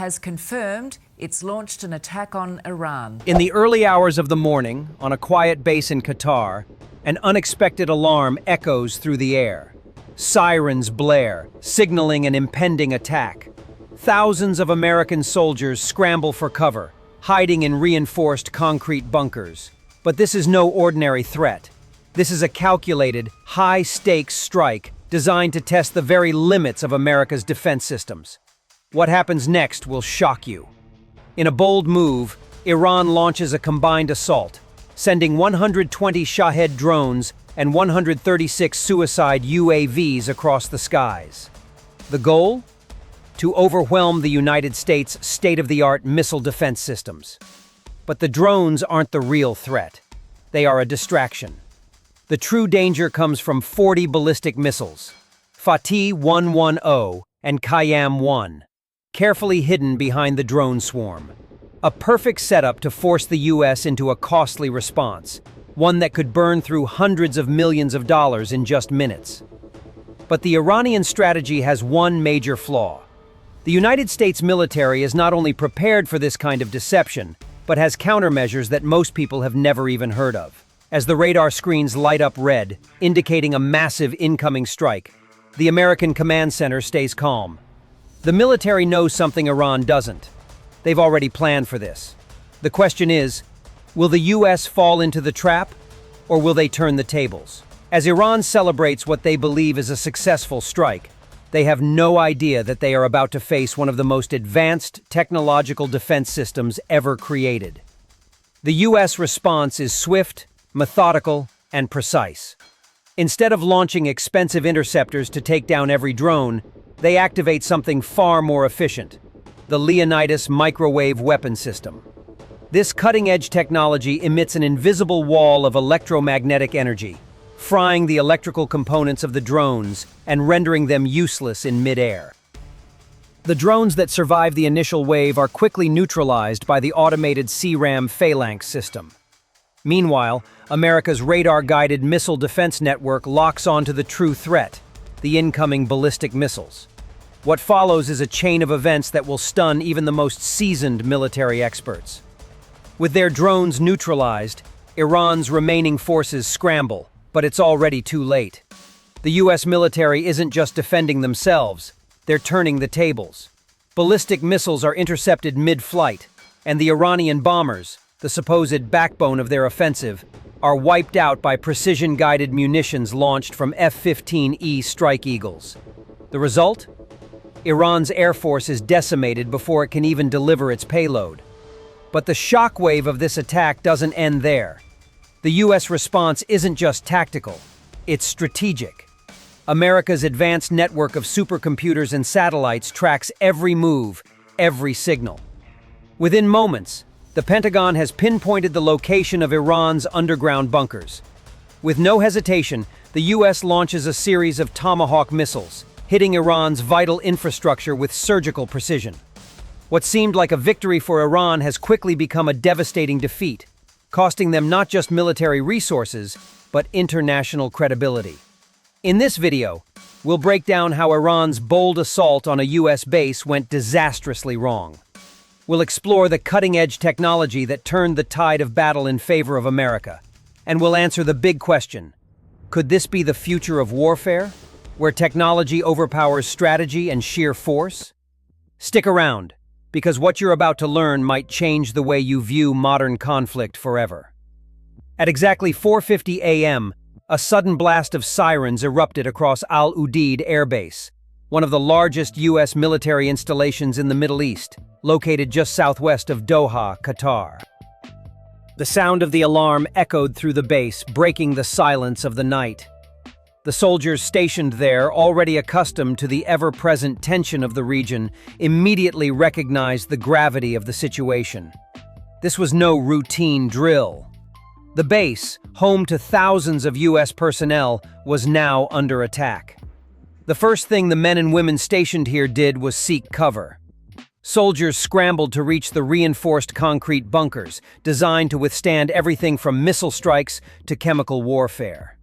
has confirmed it's launched an attack on Iran. In the early hours of the morning, on a quiet base in Qatar, an unexpected alarm echoes through the air. Sirens blare, signaling an impending attack. Thousands of American soldiers scramble for cover, hiding in reinforced concrete bunkers. But this is no ordinary threat. This is a calculated, high-stakes strike designed to test the very limits of America's defense systems. What happens next will shock you. In a bold move, Iran launches a combined assault, sending 120 Shahed drones and 136 suicide UAVs across the skies. The goal? To overwhelm the United States' state-of-the-art missile defense systems. But the drones aren't the real threat. They are a distraction. The true danger comes from 40 ballistic missiles, Fateh 110 and Qayyam-1, carefully hidden behind the drone swarm. A perfect setup to force the U.S. into a costly response, one that could burn through hundreds of millions of dollars in just minutes. But the Iranian strategy has one major flaw. The United States military is not only prepared for this kind of deception, but has countermeasures that most people have never even heard of. As the radar screens light up red, indicating a massive incoming strike, the American command center stays calm. The military knows something Iran doesn't. They've already planned for this. The question is, will the U.S. fall into the trap, or will they turn the tables? As Iran celebrates what they believe is a successful strike, they have no idea that they are about to face one of the most advanced technological defense systems ever created. The U.S. response is swift, methodical, and precise. Instead of launching expensive interceptors to take down every drone, they activate something far more efficient, the Leonidas microwave weapon system. This cutting-edge technology emits an invisible wall of electromagnetic energy, frying the electrical components of the drones and rendering them useless in mid-air. The drones that survive the initial wave are quickly neutralized by the automated CRAM phalanx system. Meanwhile, America's radar-guided missile defense network locks onto the true threat, the incoming ballistic missiles. What follows is a chain of events that will stun even the most seasoned military experts. With their drones neutralized, Iran's remaining forces scramble, but it's already too late. The U.S. military isn't just defending themselves, they're turning the tables. Ballistic missiles are intercepted mid-flight, and the Iranian bombers, the supposed backbone of their offensive, are wiped out by precision-guided munitions launched from F-15E Strike Eagles. The result? Iran's air force is decimated before it can even deliver its payload. But the shockwave of this attack doesn't end there. The U.S. response isn't just tactical, it's strategic. America's advanced network of supercomputers and satellites tracks every move, every signal. Within moments, the Pentagon has pinpointed the location of Iran's underground bunkers. With no hesitation, the U.S. launches a series of Tomahawk missiles, hitting Iran's vital infrastructure with surgical precision. What seemed like a victory for Iran has quickly become a devastating defeat, costing them not just military resources, but international credibility. In this video, we'll break down how Iran's bold assault on a U.S. base went disastrously wrong. We'll explore the cutting-edge technology that turned the tide of battle in favor of America. And we'll answer the big question: could this be the future of warfare, where technology overpowers strategy and sheer force? Stick around, because what you're about to learn might change the way you view modern conflict forever. At exactly 4:50 a.m., a sudden blast of sirens erupted across Al Udeid Air Base, one of the largest U.S. military installations in the Middle East, located just southwest of Doha, Qatar. The sound of the alarm echoed through the base, breaking the silence of the night. The soldiers stationed there, already accustomed to the ever-present tension of the region, immediately recognized the gravity of the situation. This was no routine drill. The base, home to thousands of U.S. personnel, was now under attack. The first thing the men and women stationed here did was seek cover. Soldiers scrambled to reach the reinforced concrete bunkers, designed to withstand everything from missile strikes to chemical warfare.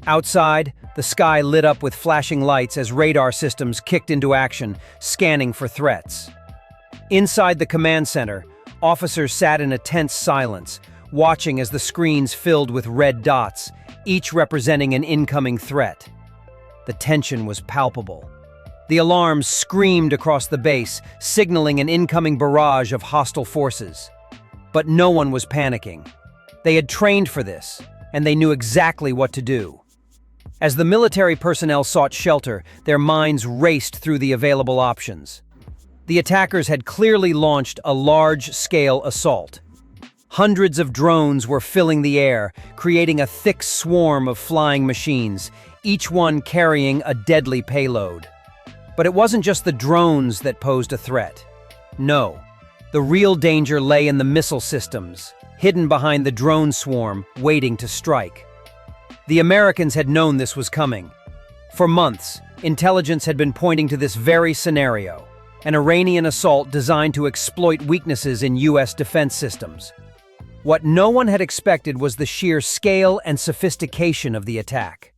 Outside, the sky lit up with flashing lights as radar systems kicked into action, scanning for threats. Inside the command center, officers sat in a tense silence, watching as the screens filled with red dots, each representing an incoming threat. The tension was palpable. The alarms screamed across the base, signaling an incoming barrage of hostile forces. But no one was panicking. They had trained for this, and they knew exactly what to do. As the military personnel sought shelter, their minds raced through the available options. The attackers had clearly launched a large-scale assault. Hundreds of drones were filling the air, creating a thick swarm of flying machines, each one carrying a deadly payload. But it wasn't just the drones that posed a threat. No, the real danger lay in the missile systems, hidden behind the drone swarm, waiting to strike. The Americans had known this was coming. For months, intelligence had been pointing to this very scenario, an Iranian assault designed to exploit weaknesses in U.S. defense systems. What no one had expected was the sheer scale and sophistication of the attack.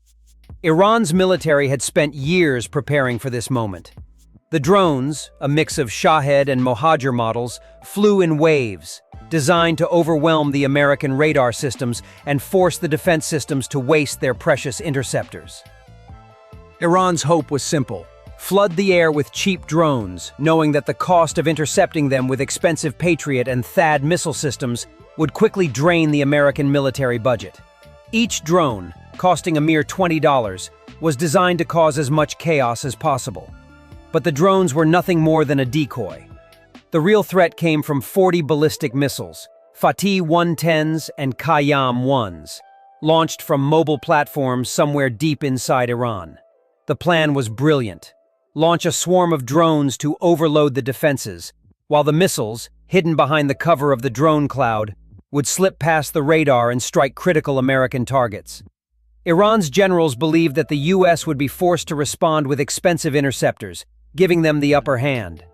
Iran's military had spent years preparing for this moment. The drones, a mix of Shahed and Mohajer models, flew in waves, designed to overwhelm the American radar systems and force the defense systems to waste their precious interceptors. Iran's hope was simple: flood the air with cheap drones, knowing that the cost of intercepting them with expensive Patriot and THAAD missile systems would quickly drain the American military budget. Each drone, costing a mere $20, was designed to cause as much chaos as possible. But the drones were nothing more than a decoy. The real threat came from 40 ballistic missiles, Fateh 110s and Qayyam 1s, launched from mobile platforms somewhere deep inside Iran. The plan was brilliant: launch a swarm of drones to overload the defenses, while the missiles, hidden behind the cover of the drone cloud, would slip past the radar and strike critical American targets. Iran's generals believed that the U.S. would be forced to respond with expensive interceptors, giving them the upper hand.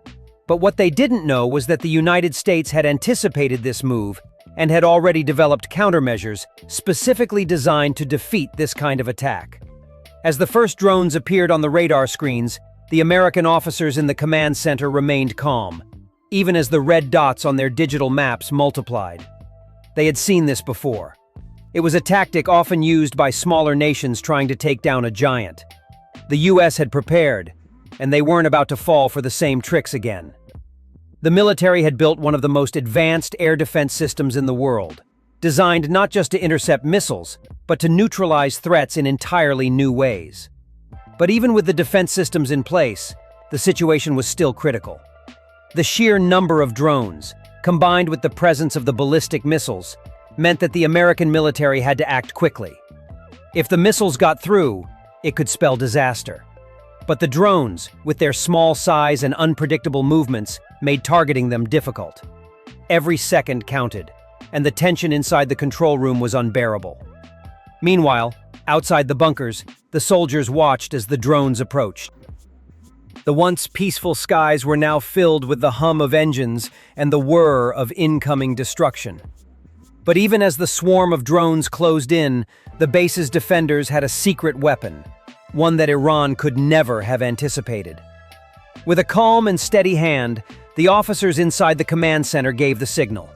But what they didn't know was that the United States had anticipated this move and had already developed countermeasures specifically designed to defeat this kind of attack. As the first drones appeared on the radar screens, the American officers in the command center remained calm, even as the red dots on their digital maps multiplied. They had seen this before. It was a tactic often used by smaller nations trying to take down a giant. The U.S. had prepared, and they weren't about to fall for the same tricks again. The military had built one of the most advanced air defense systems in the world, designed not just to intercept missiles, but to neutralize threats in entirely new ways. But even with the defense systems in place, the situation was still critical. The sheer number of drones, combined with the presence of the ballistic missiles, meant that the American military had to act quickly. If the missiles got through, it could spell disaster. But the drones, with their small size and unpredictable movements, made targeting them difficult. Every second counted, and the tension inside the control room was unbearable. Meanwhile, outside the bunkers, the soldiers watched as the drones approached. The once peaceful skies were now filled with the hum of engines and the whir of incoming destruction. But even as the swarm of drones closed in, the base's defenders had a secret weapon, one that Iran could never have anticipated. With a calm and steady hand, the officers inside the command center gave the signal.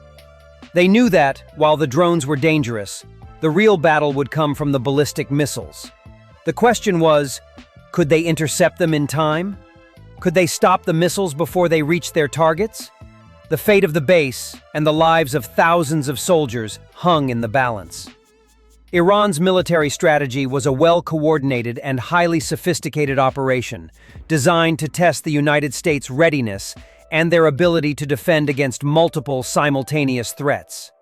They knew that, while the drones were dangerous, the real battle would come from the ballistic missiles. The question was, could they intercept them in time? Could they stop the missiles before they reached their targets? The fate of the base and the lives of thousands of soldiers hung in the balance. Iran's military strategy was a well-coordinated and highly sophisticated operation designed to test the United States' readiness and their ability to defend against multiple simultaneous threats.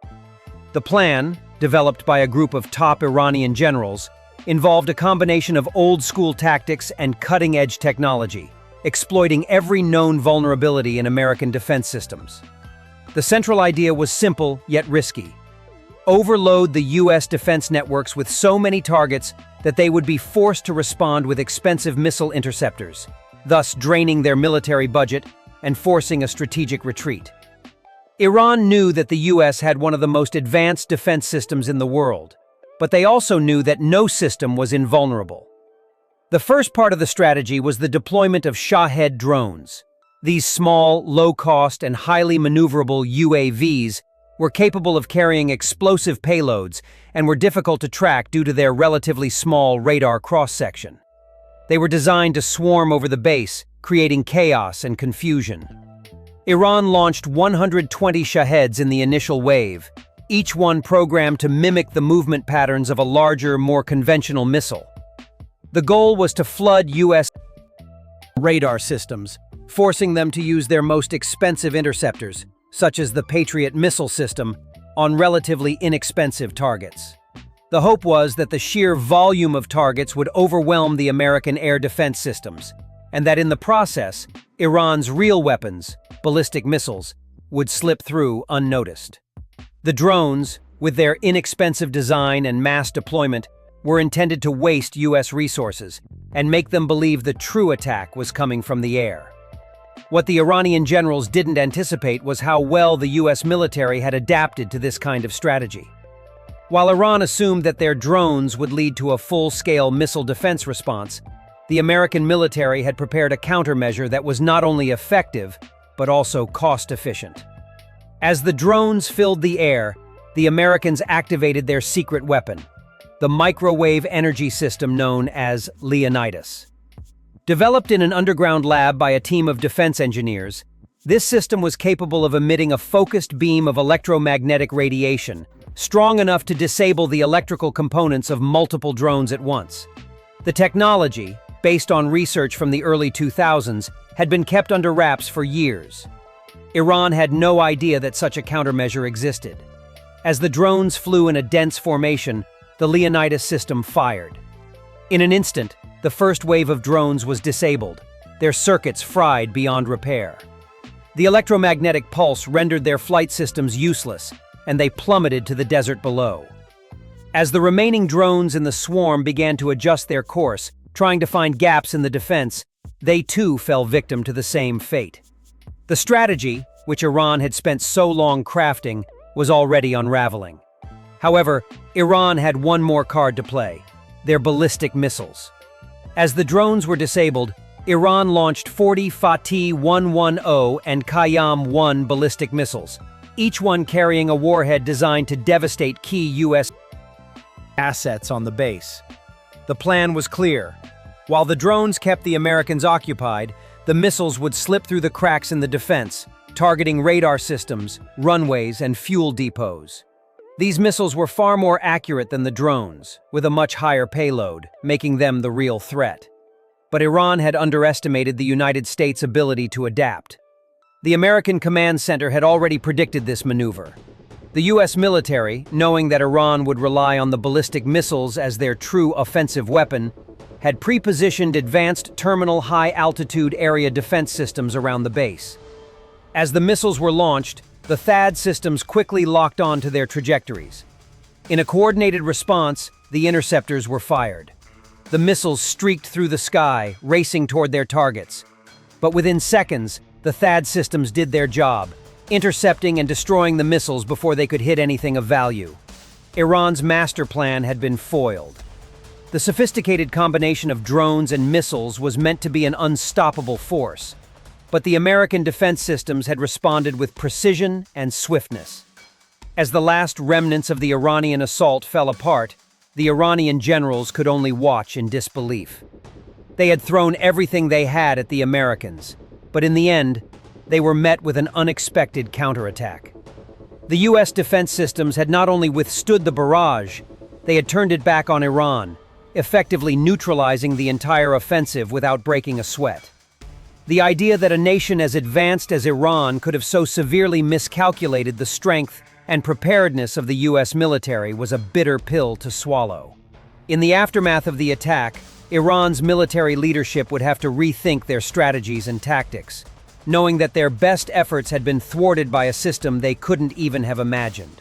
The plan, developed by a group of top Iranian generals, involved a combination of old-school tactics and cutting-edge technology, exploiting every known vulnerability in American defense systems. The central idea was simple yet risky: overload the U.S. defense networks with so many targets that they would be forced to respond with expensive missile interceptors, thus draining their military budget and forcing a strategic retreat. Iran knew that the U.S. had one of the most advanced defense systems in the world, but they also knew that no system was invulnerable. The first part of the strategy was the deployment of Shahed drones. These small, low-cost, and highly maneuverable UAVs were capable of carrying explosive payloads and were difficult to track due to their relatively small radar cross-section. They were designed to swarm over the base, creating chaos and confusion. Iran launched 120 Shaheds in the initial wave, each one programmed to mimic the movement patterns of a larger, more conventional missile. The goal was to flood U.S. radar systems, forcing them to use their most expensive interceptors, such as the Patriot missile system, on relatively inexpensive targets. The hope was that the sheer volume of targets would overwhelm the American air defense systems, and that in the process, Iran's real weapons, ballistic missiles, would slip through unnoticed. The drones, with their inexpensive design and mass deployment, were intended to waste U.S. resources and make them believe the true attack was coming from the air. What the Iranian generals didn't anticipate was how well the U.S. military had adapted to this kind of strategy. While Iran assumed that their drones would lead to a full-scale missile defense response, the American military had prepared a countermeasure that was not only effective, but also cost-efficient. As the drones filled the air, the Americans activated their secret weapon, the microwave energy system known as Leonidas. Developed in an underground lab by a team of defense engineers, this system was capable of emitting a focused beam of electromagnetic radiation, strong enough to disable the electrical components of multiple drones at once. The technology, based on research from the early 2000s, had been kept under wraps for years. Iran had no idea that such a countermeasure existed. As the drones flew in a dense formation, the Leonidas system fired. In an instant, the first wave of drones was disabled, their circuits fried beyond repair. The electromagnetic pulse rendered their flight systems useless, and they plummeted to the desert below. As the remaining drones in the swarm began to adjust their course, trying to find gaps in the defense, they too fell victim to the same fate. The strategy, which Iran had spent so long crafting, was already unraveling. However, Iran had one more card to play: their ballistic missiles. As the drones were disabled, Iran launched 40 Fateh 110 and Qayyam-1 ballistic missiles, each one carrying a warhead designed to devastate key U.S. assets on the base. The plan was clear. While the drones kept the Americans occupied, the missiles would slip through the cracks in the defense, targeting radar systems, runways, and fuel depots. These missiles were far more accurate than the drones, with a much higher payload, making them the real threat. But Iran had underestimated the United States' ability to adapt. The American command center had already predicted this maneuver. The U.S. military, knowing that Iran would rely on the ballistic missiles as their true offensive weapon, had pre-positioned advanced terminal high-altitude area defense systems around the base. As the missiles were launched, the THAAD systems quickly locked on to their trajectories. In a coordinated response, the interceptors were fired. The missiles streaked through the sky, racing toward their targets. But within seconds, the THAAD systems did their job, intercepting and destroying the missiles before they could hit anything of value. Iran's master plan had been foiled. The sophisticated combination of drones and missiles was meant to be an unstoppable force. But the American defense systems had responded with precision and swiftness. As the last remnants of the Iranian assault fell apart, the Iranian generals could only watch in disbelief. They had thrown everything they had at the Americans, but in the end, they were met with an unexpected counterattack. The U.S. defense systems had not only withstood the barrage, they had turned it back on Iran, effectively neutralizing the entire offensive without breaking a sweat. The idea that a nation as advanced as Iran could have so severely miscalculated the strength and preparedness of the U.S. military was a bitter pill to swallow. In the aftermath of the attack, Iran's military leadership would have to rethink their strategies and tactics, knowing that their best efforts had been thwarted by a system they couldn't even have imagined.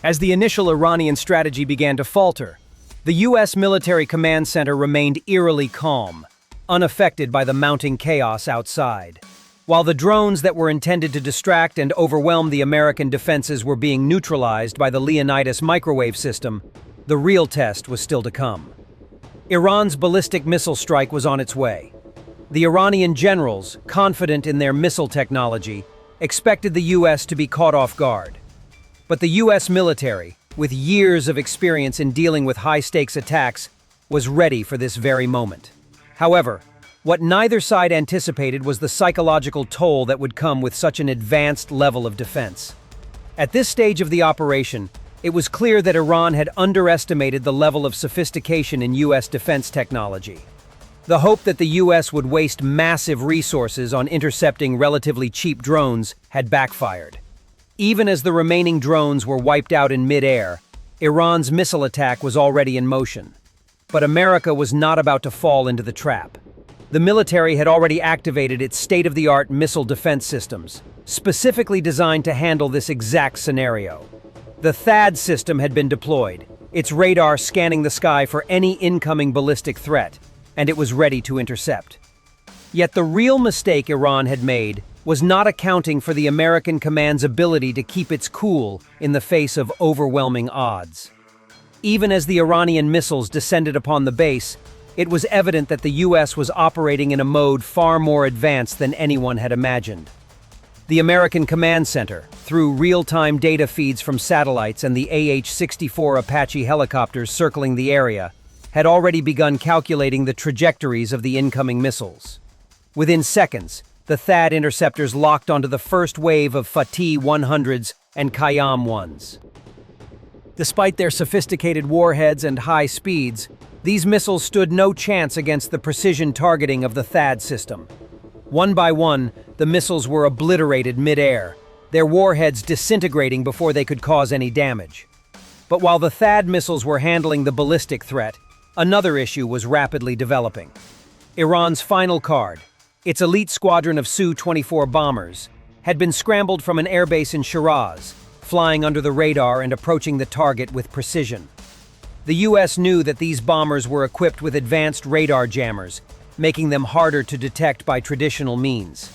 As the initial Iranian strategy began to falter, the U.S. military command center remained eerily calm, unaffected by the mounting chaos outside. While the drones that were intended to distract and overwhelm the American defenses were being neutralized by the Leonidas microwave system, the real test was still to come. Iran's ballistic missile strike was on its way. The Iranian generals, confident in their missile technology, expected the U.S. to be caught off guard. But the U.S. military, with years of experience in dealing with high-stakes attacks, was ready for this very moment. However, what neither side anticipated was the psychological toll that would come with such an advanced level of defense. At this stage of the operation, it was clear that Iran had underestimated the level of sophistication in U.S. defense technology. The hope that the U.S. would waste massive resources on intercepting relatively cheap drones had backfired. Even as the remaining drones were wiped out in mid-air, Iran's missile attack was already in motion. But America was not about to fall into the trap. The military had already activated its state-of-the-art missile defense systems, specifically designed to handle this exact scenario. The THAAD system had been deployed, its radar scanning the sky for any incoming ballistic threat, and it was ready to intercept. Yet the real mistake Iran had made was not accounting for the American command's ability to keep its cool in the face of overwhelming odds. Even as the Iranian missiles descended upon the base, it was evident that the U.S. was operating in a mode far more advanced than anyone had imagined. The American command center, through real-time data feeds from satellites and the AH-64 Apache helicopters circling the area, had already begun calculating the trajectories of the incoming missiles. Within seconds, the THAAD interceptors locked onto the first wave of Fateh 100s and Qayyam 1s. Despite their sophisticated warheads and high speeds, these missiles stood no chance against the precision targeting of the THAAD system. One by one, the missiles were obliterated mid-air, their warheads disintegrating before they could cause any damage. But while the THAAD missiles were handling the ballistic threat, another issue was rapidly developing. Iran's final card, its elite squadron of Su-24 bombers, had been scrambled from an airbase in Shiraz, flying under the radar and approaching the target with precision. The U.S. knew that these bombers were equipped with advanced radar jammers, making them harder to detect by traditional means.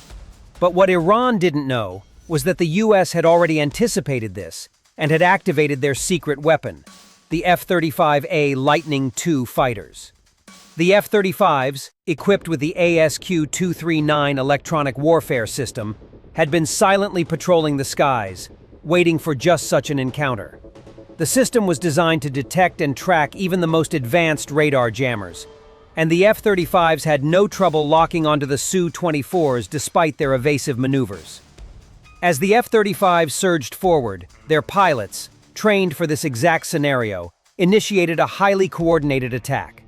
But what Iran didn't know was that the U.S. had already anticipated this and had activated their secret weapon, the F-35A Lightning II fighters. The F-35s, equipped with the ASQ-239 electronic warfare system, had been silently patrolling the skies, waiting for just such an encounter. The system was designed to detect and track even the most advanced radar jammers, and the F-35s had no trouble locking onto the Su-24s despite their evasive maneuvers. As the F-35s surged forward, their pilots, trained for this exact scenario, initiated a highly coordinated attack.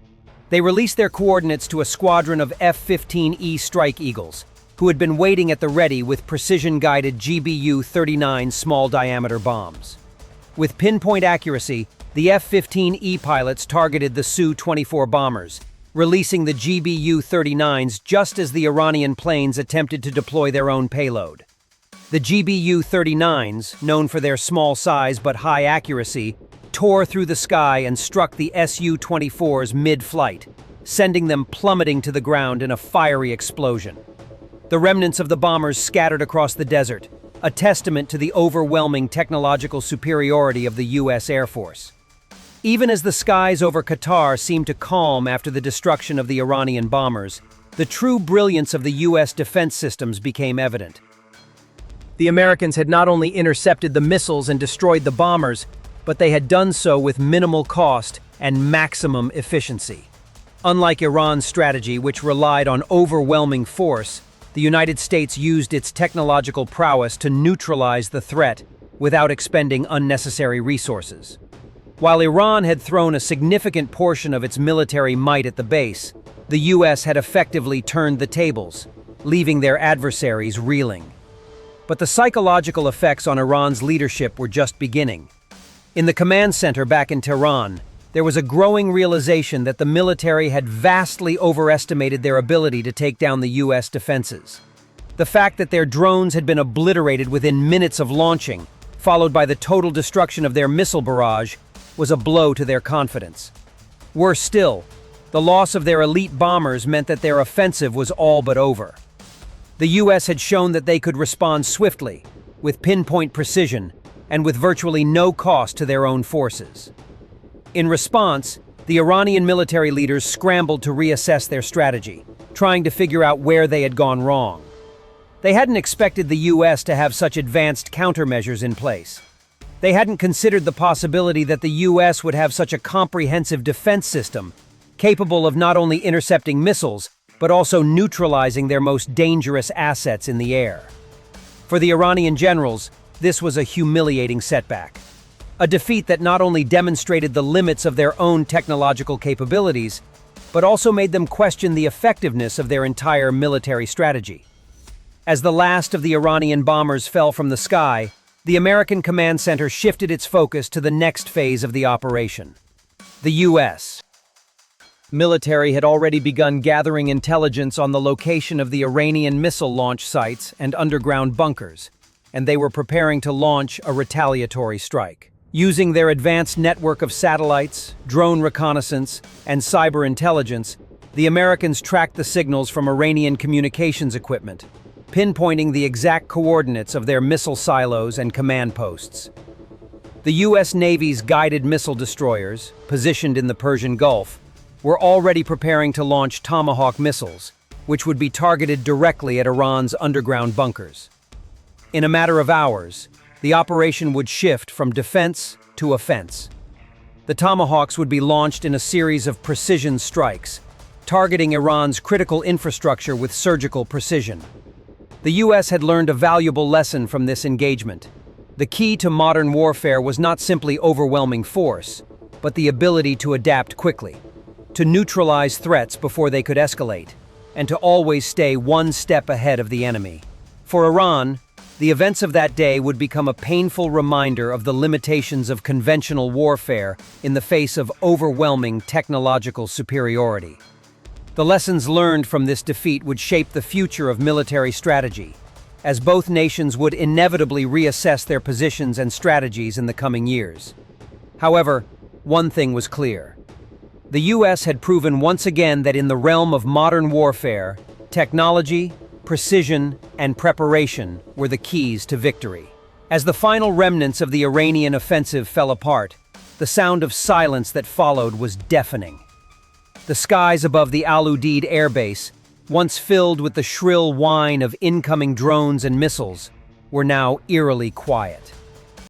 They released their coordinates to a squadron of F-15E Strike Eagles, who had been waiting at the ready with precision-guided GBU-39 small-diameter bombs. With pinpoint accuracy, the F-15E pilots targeted the Su-24 bombers, releasing the GBU-39s just as the Iranian planes attempted to deploy their own payload. The GBU-39s, known for their small size but high accuracy, tore through the sky and struck the Su-24s mid-flight, sending them plummeting to the ground in a fiery explosion. The remnants of the bombers scattered across the desert, a testament to the overwhelming technological superiority of the U.S. Air Force. Even as the skies over Qatar seemed to calm after the destruction of the Iranian bombers, the true brilliance of the U.S. defense systems became evident. The Americans had not only intercepted the missiles and destroyed the bombers, but they had done so with minimal cost and maximum efficiency. Unlike Iran's strategy, which relied on overwhelming force, the United States used its technological prowess to neutralize the threat without expending unnecessary resources. While Iran had thrown a significant portion of its military might at the base, the U.S. had effectively turned the tables, leaving their adversaries reeling. But the psychological effects on Iran's leadership were just beginning. In the command center back in Tehran, there was a growing realization that the military had vastly overestimated their ability to take down the U.S. defenses. The fact that their drones had been obliterated within minutes of launching, followed by the total destruction of their missile barrage, was a blow to their confidence. Worse still, the loss of their elite bombers meant that their offensive was all but over. The U.S. had shown that they could respond swiftly, with pinpoint precision, and with virtually no cost to their own forces. In response, the Iranian military leaders scrambled to reassess their strategy, trying to figure out where they had gone wrong. They hadn't expected the US to have such advanced countermeasures in place. They hadn't considered the possibility that the US would have such a comprehensive defense system, capable of not only intercepting missiles, but also neutralizing their most dangerous assets in the air. For the Iranian generals, this was a humiliating setback. A defeat that not only demonstrated the limits of their own technological capabilities, but also made them question the effectiveness of their entire military strategy. As the last of the Iranian bombers fell from the sky, the American command center shifted its focus to the next phase of the operation. The U.S. military had already begun gathering intelligence on the location of the Iranian missile launch sites and underground bunkers, and they were preparing to launch a retaliatory strike. Using their advanced network of satellites, drone reconnaissance, and cyber intelligence, the Americans tracked the signals from Iranian communications equipment, pinpointing the exact coordinates of their missile silos and command posts. The U.S. Navy's guided missile destroyers, positioned in the Persian Gulf, were already preparing to launch Tomahawk missiles, which would be targeted directly at Iran's underground bunkers. In a matter of hours, the operation would shift from defense to offense. The Tomahawks would be launched in a series of precision strikes, targeting Iran's critical infrastructure with surgical precision. The U.S. had learned a valuable lesson from this engagement. The key to modern warfare was not simply overwhelming force, but the ability to adapt quickly, to neutralize threats before they could escalate, and to always stay one step ahead of the enemy. For Iran, the events of that day would become a painful reminder of the limitations of conventional warfare in the face of overwhelming technological superiority. The lessons learned from this defeat would shape the future of military strategy, as both nations would inevitably reassess their positions and strategies in the coming years. However, one thing was clear. The U.S. had proven once again that in the realm of modern warfare, technology, precision, and preparation were the keys to victory. As the final remnants of the Iranian offensive fell apart, the sound of silence that followed was deafening. The skies above the Al Udeid air base, once filled with the shrill whine of incoming drones and missiles, were now eerily quiet.